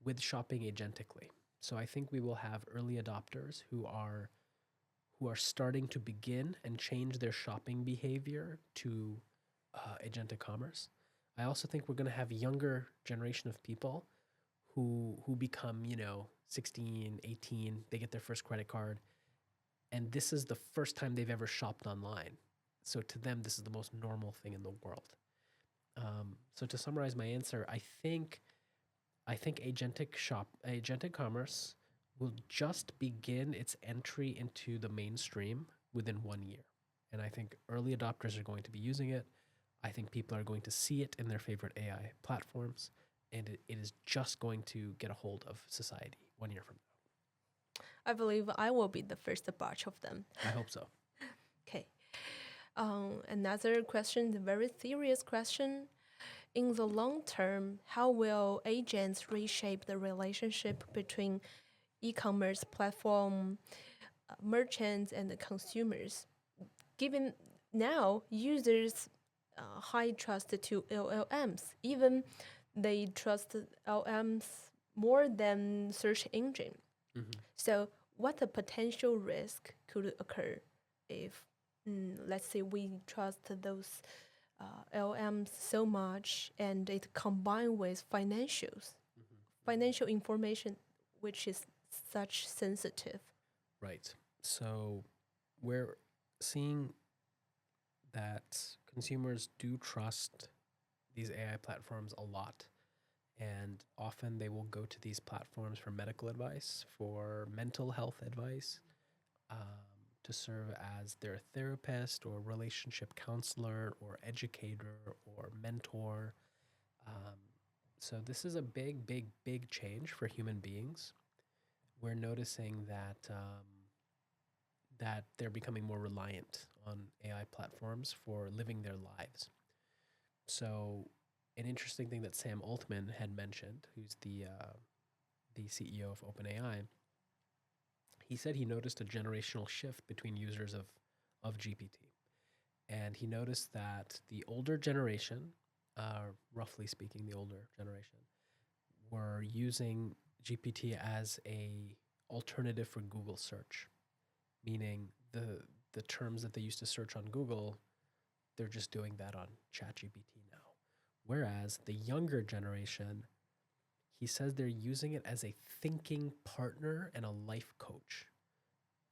with shopping agentically. So I think we will have early adopters who are starting to begin and change their shopping behavior to agentic commerce. I also think we're going to have a younger generation of people who become, 16, 18, they get their first credit card, and this is the first time they've ever shopped online. So to them, this is the most normal thing in the world. So to summarize my answer, I think agentic commerce will just begin its entry into the mainstream within 1 year. And I think early adopters are going to be using it. I think people are going to see it in their favorite AI platforms, and it is just going to get a hold of society 1 year from now. I believe I will be the first batch of them. I hope so. Okay. Another question, the very serious question. In the long term, how will agents reshape the relationship between e-commerce platform, merchants, and the consumers? Given now users high trust to LLMs, even they trust LLMs more than search engine. Mm-hmm. So what a potential risk could occur if, let's say, we trust those LLMs so much and it combined with financial information, which is such sensitive. Right. So we're seeing that consumers do trust these AI platforms a lot. And often they will go to these platforms for medical advice, for mental health advice, to serve as their therapist or relationship counselor or educator or mentor. So this is a big, big, big change for human beings. We're noticing that they're becoming more reliant on AI platforms for living their lives. So an interesting thing that Sam Altman had mentioned, who's the CEO of OpenAI, he said he noticed a generational shift between users of GPT. And he noticed that the older generation, roughly speaking, the older generation, were using GPT as a alternative for Google search, meaning the terms that they used to search on Google, they're just doing that on ChatGPT now. Whereas the younger generation, he says they're using it as a thinking partner and a life coach.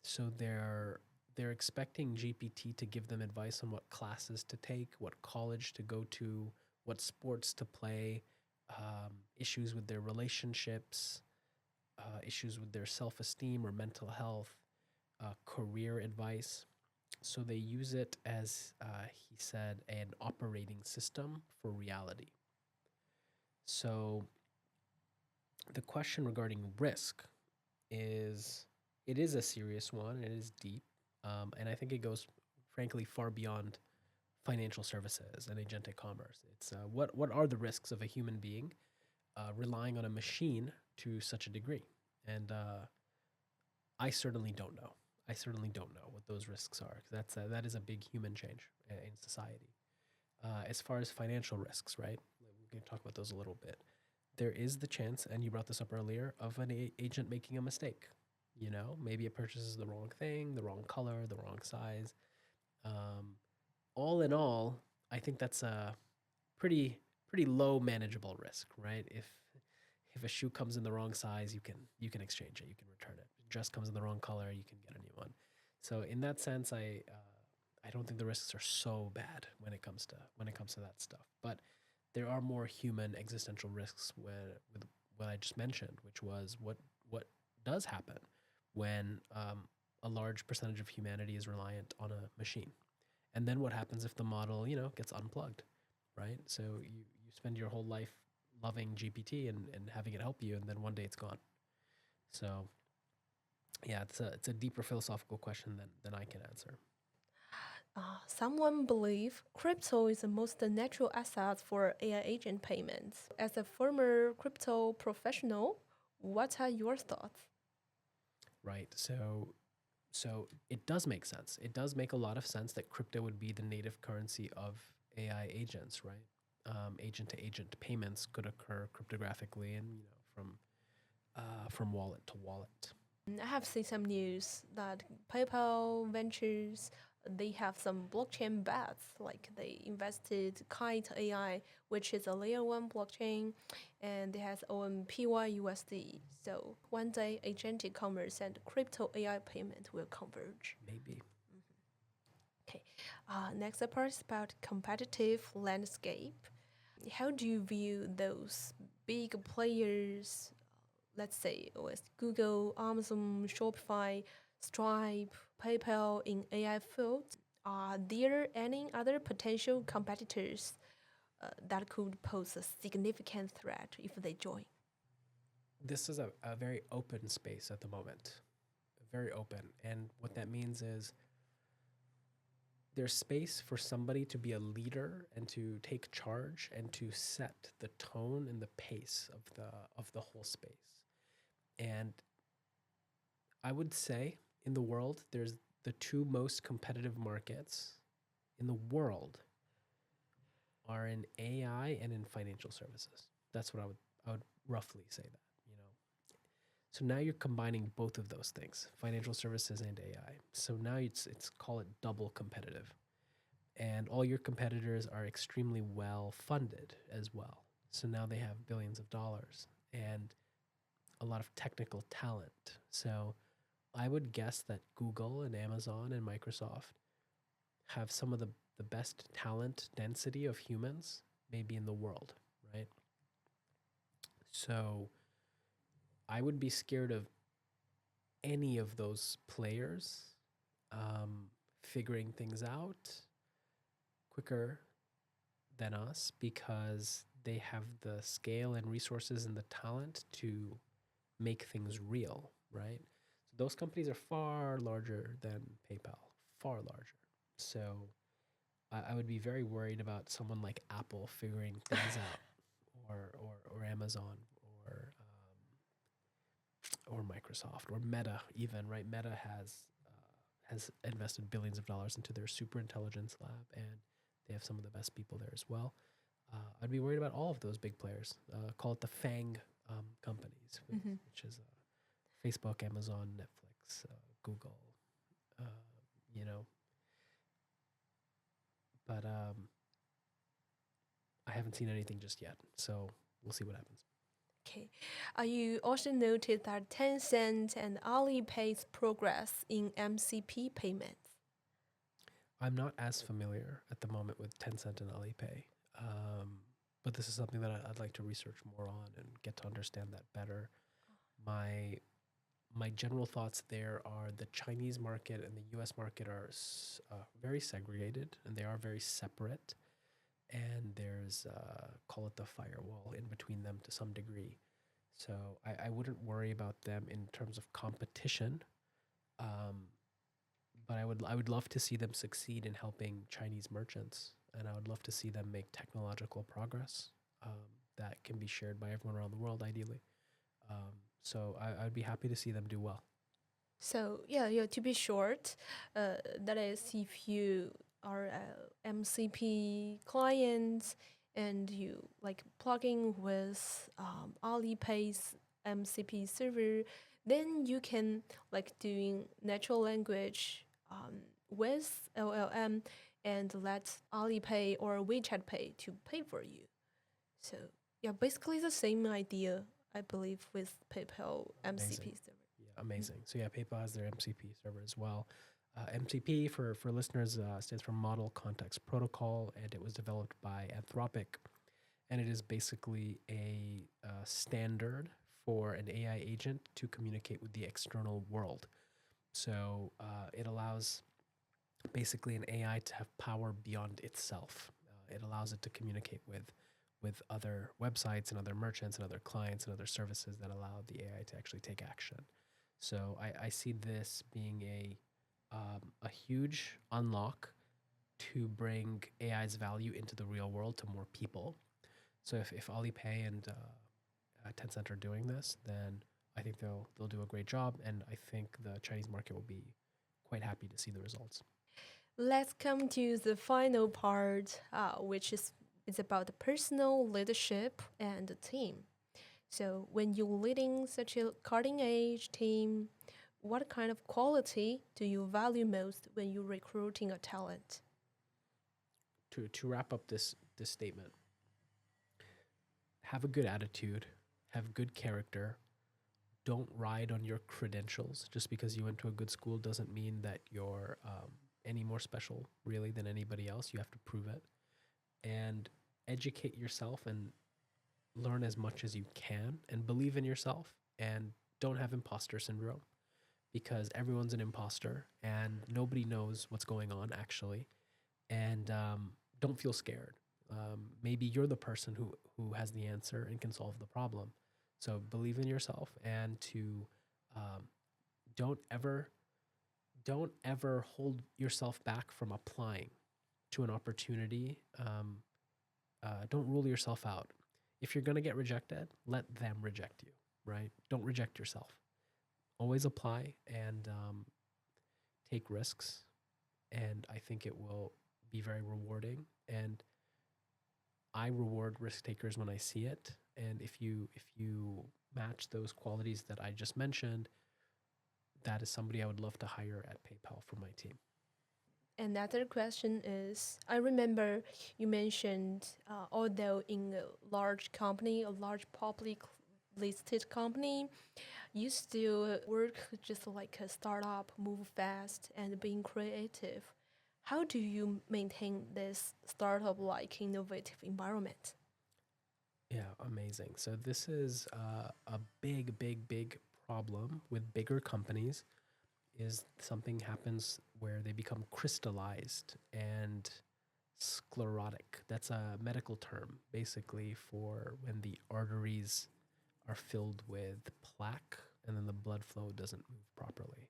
So they're expecting GPT to give them advice on what classes to take, what college to go to, what sports to play, issues with their relationships, issues with their self-esteem or mental health, career advice. So they use it as, he said, an operating system for reality. So the question regarding risk is, it is a serious one, it is deep, and I think it goes, frankly, far beyond financial services and agentic commerce. It's what are the risks of a human being relying on a machine to such a degree? And I certainly don't know. I certainly don't know what those risks are. That is a big human change in society. As far as financial risks, right? We can talk about those a little bit. There is the chance, and you brought this up earlier, of an agent making a mistake. You know, maybe it purchases the wrong thing, the wrong color, the wrong size. All in all, I think that's a pretty low manageable risk, right? If a shoe comes in the wrong size, you can exchange it, you can return it. If a dress comes in the wrong color, you can get a new one. So in that sense, I don't think the risks are so bad when it comes to that stuff. But there are more human existential risks with what I just mentioned, which was what does happen when a large percentage of humanity is reliant on a machine. And then what happens if the model, gets unplugged, right? So you spend your whole life loving GPT and having it help you, and then one day it's gone. So yeah, it's a deeper philosophical question than I can answer. Someone believe crypto is the most natural asset for AI agent payments. As a former crypto professional, what are your thoughts? Right. So it does make sense. It does make a lot of sense that crypto would be the native currency of AI agents, right? Agent to agent payments could occur cryptographically and from wallet to wallet. I have seen some news that PayPal Ventures, they have some blockchain bets, like they invested Kite AI, which is a layer 1 blockchain, and it has OMPY/USD. So one day, agentic commerce and crypto AI payment will converge. Maybe. Okay. Next part is about competitive landscape. How do you view those big players, let's say with Google, Amazon, Shopify, Stripe, PayPal in AI field? Are there any other potential competitors that could pose a significant threat if they join? This is a very open space at the moment, very open. And what that means is there's space for somebody to be a leader and to take charge and to set the tone and the pace of the whole space. And I would say in the world, there's the two most competitive markets in the world are in AI and in financial services. That's what I would roughly say that. So now you're combining both of those things, financial services and AI. So now it's call it double competitive. And all your competitors are extremely well funded as well. So now they have billions of dollars and a lot of technical talent. So I would guess that Google and Amazon and Microsoft have some of the best talent density of humans maybe in the world, right? So I would be scared of any of those players figuring things out quicker than us because they have the scale and resources and the talent to make things real, right? So those companies are far larger than PayPal, far larger. So I would be very worried about someone like Apple figuring things out, or Amazon, or Microsoft, or Meta even, right? Meta has invested billions of dollars into their super intelligence lab, and they have some of the best people there as well. I'd be worried about all of those big players. Call it the FANG companies, which is Facebook, Amazon, Netflix, Google, you know. But I haven't seen anything just yet, so we'll see what happens. Okay. You also noted that Tencent and Alipay's progress in MCP payments. I'm not as familiar at the moment with Tencent and Alipay, but this is something that I'd like to research more on and get to understand that better. My general thoughts there are the Chinese market and the U.S. market are very segregated, and they are very separate. And there's, call it the firewall in between them to some degree. So I wouldn't worry about them in terms of competition, but I would love to see them succeed in helping Chinese merchants, and I would love to see them make technological progress that can be shared by everyone around the world, ideally. So I'd be happy to see them do well. So yeah, to be short, that is if you are a MCP client and you like plugging with Alipay's MCP server, then you can like doing natural language with LLM and let Alipay or WeChat Pay to pay for you. So yeah, basically the same idea, I believe, with PayPal MCP server. Yeah, amazing. So yeah, PayPal has their MCP server as well. MCP, for listeners, stands for Model Context Protocol, and it was developed by Anthropic. And it is basically a standard for an AI agent to communicate with the external world. So it allows basically an AI to have power beyond itself. It allows it to communicate with other websites and other merchants and other clients and other services that allow the AI to actually take action. So I see this being a huge unlock to bring AI's value into the real world to more people. So if Alipay and Tencent are doing this, then I think they'll do a great job, and I think the Chinese market will be quite happy to see the results. Let's come to the final part, which is about the personal leadership and the team. So when you're leading such a cutting-edge team, what kind of quality do you value most when you're recruiting a talent? To wrap up this statement, have a good attitude, have good character. Don't ride on your credentials. Just because you went to a good school doesn't mean that you're any more special, really, than anybody else. You have to prove it. And educate yourself and learn as much as you can, and believe in yourself, and don't have imposter syndrome, because everyone's an imposter and nobody knows what's going on actually. And don't feel scared. Maybe you're the person who has the answer and can solve the problem. So believe in yourself, and to don't ever hold yourself back from applying to an opportunity. Don't rule yourself out. If you're going to get rejected, let them reject you, right? Don't reject yourself. Always apply and take risks. And I think it will be very rewarding. And I reward risk takers when I see it. And if you match those qualities that I just mentioned, that is somebody I would love to hire at PayPal for my team. Another question is, I remember you mentioned, although in a large company, a large public listed company, you still work just like a startup, move fast and being creative. How do you maintain this startup-like innovative environment? Yeah, amazing. So this is a big problem with bigger companies, is something happens where they become crystallized and sclerotic. That's a medical term, basically, for when the arteries are filled with plaque and then the blood flow doesn't move properly.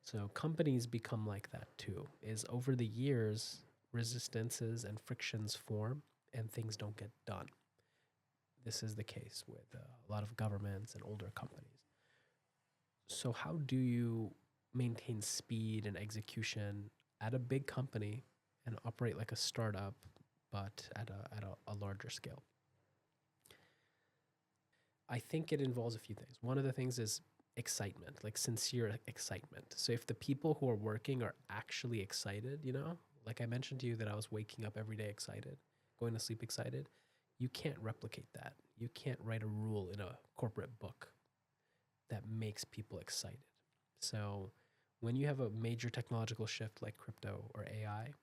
So companies become like that too, is over the years, resistances and frictions form and things don't get done. This is the case with a lot of governments and older companies. So how do you maintain speed and execution at a big company and operate like a startup, but at a larger scale? I think it involves a few things. One of the things is excitement, like sincere excitement. So if the people who are working are actually excited, like I mentioned to you that I was waking up every day excited, going to sleep excited, you can't replicate that. You can't write a rule in a corporate book that makes people excited. So when you have a major technological shift like crypto or AI,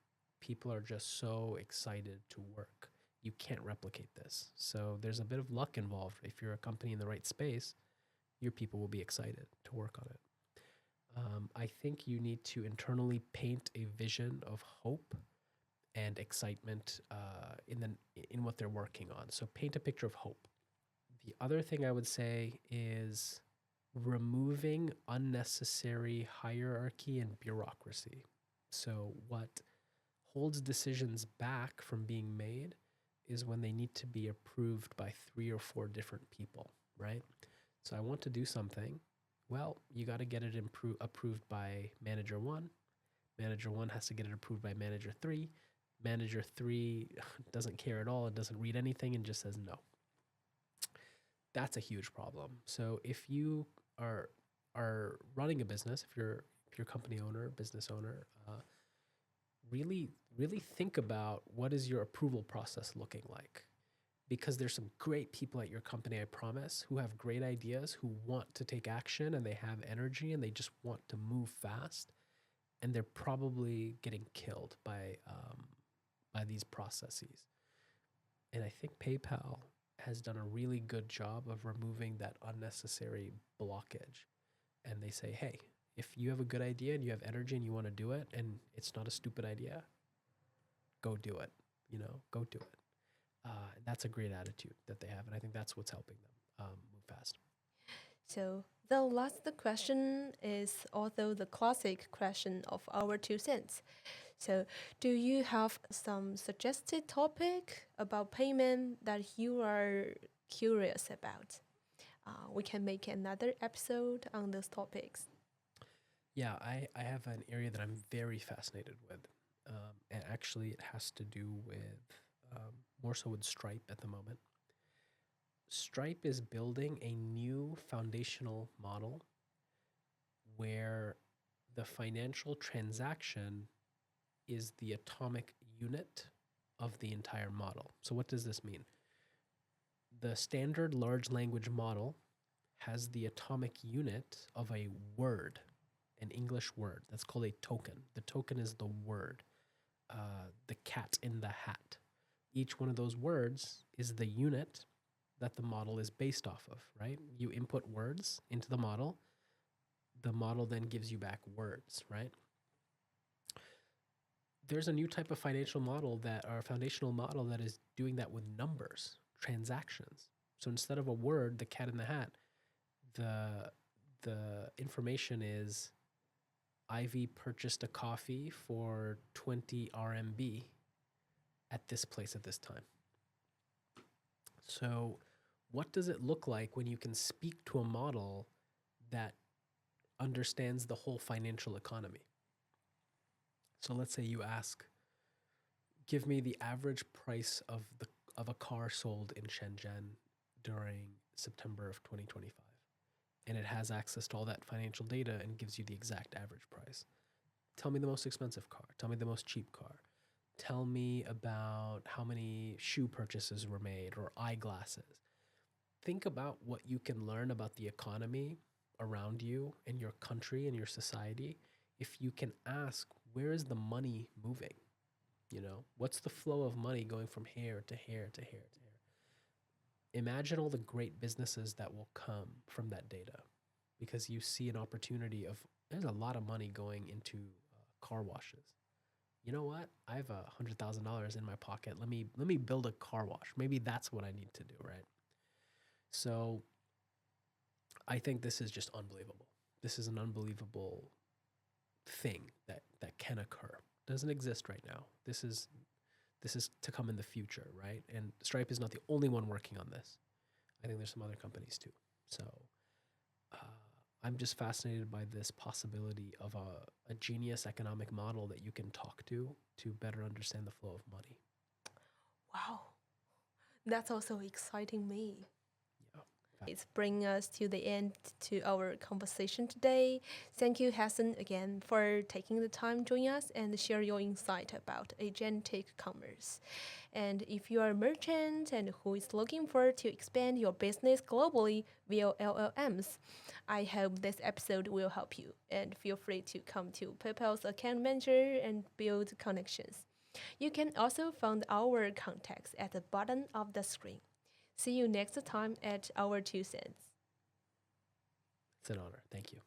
people are just so excited to work. You can't replicate this. So there's a bit of luck involved. If you're a company in the right space, your people will be excited to work on it. I think you need to internally paint a vision of hope and excitement in what they're working on. So paint a picture of hope. The other thing I would say is removing unnecessary hierarchy and bureaucracy. So what holds decisions back from being made is when they need to be approved by 3 or 4 different people, right? So I want to do something. Well, you got to get it approved by manager 1. Manager 1 has to get it approved by manager 3. Manager 3 doesn't care at all. It doesn't read anything and just says no. That's a huge problem. So if you are running a business, if you're a company owner, business owner, really think about what is your approval process looking like. Because there's some great people at your company, I promise, who have great ideas, who want to take action and they have energy and they just want to move fast. And they're probably getting killed by these processes. And I think PayPal has done a really good job of removing that unnecessary blockage. And they say, hey, if you have a good idea and you have energy and you want to do it and it's not a stupid idea, go do it, go do it. That's a great attitude that they have. And I think that's what's helping them move fast. So the last question is also the classic question of our 2 cents. So do you have some suggested topic about payment that you are curious about? We can make another episode on those topics. Yeah, I have an area that I'm very fascinated with. And actually it has to do with more so with Stripe at the moment. Stripe is building a new foundational model where the financial transaction is the atomic unit of the entire model. So what does this mean? The standard large language model has the atomic unit of a word, an English word. That's called a token. The token is the word, the cat in the hat. Each one of those words is the unit that the model is based off of, right? You input words into the model then gives you back words, right? There's a new type of foundational model that is doing that with numbers, transactions. So instead of a word, the cat in the hat, the information is Ivy purchased a coffee for 20 RMB at this place at this time. So what does it look like when you can speak to a model that understands the whole financial economy? So let's say you ask, give me the average price of a car sold in Shenzhen during September of 2025. And it has access to all that financial data and gives you the exact average price. Tell me the most expensive car. Tell me the most cheap car. Tell me about how many shoe purchases were made or eyeglasses. Think about what you can learn about the economy around you and your country and your society if you can ask, where is the money moving? What's the flow of money going from here to here to here to here? Imagine all the great businesses that will come from that data, because you see an opportunity of, there's a lot of money going into car washes. you know what? I have $100,000 in my pocket. Let me build a car wash. Maybe that's what I need to do, right? So I think this is just unbelievable. This is an unbelievable thing that can occur. Doesn't exist right now. This is to come in the future, right? And Stripe is not the only one working on this. I think there's some other companies too. So I'm just fascinated by this possibility of a genius economic model that you can talk to better understand the flow of money. Wow, that's also exciting me. Yeah. It's bringing us to the end to our conversation today. Thank you, Hassan, again for taking the time joining us and share your insight about agentic commerce. And if you are a merchant and who is looking forward to expand your business globally via LLMs, I hope this episode will help you. And feel free to come to PayPal's account manager and build connections. You can also find our contacts at the bottom of the screen. See you next time at our 2 cents. It's an honor. Thank you.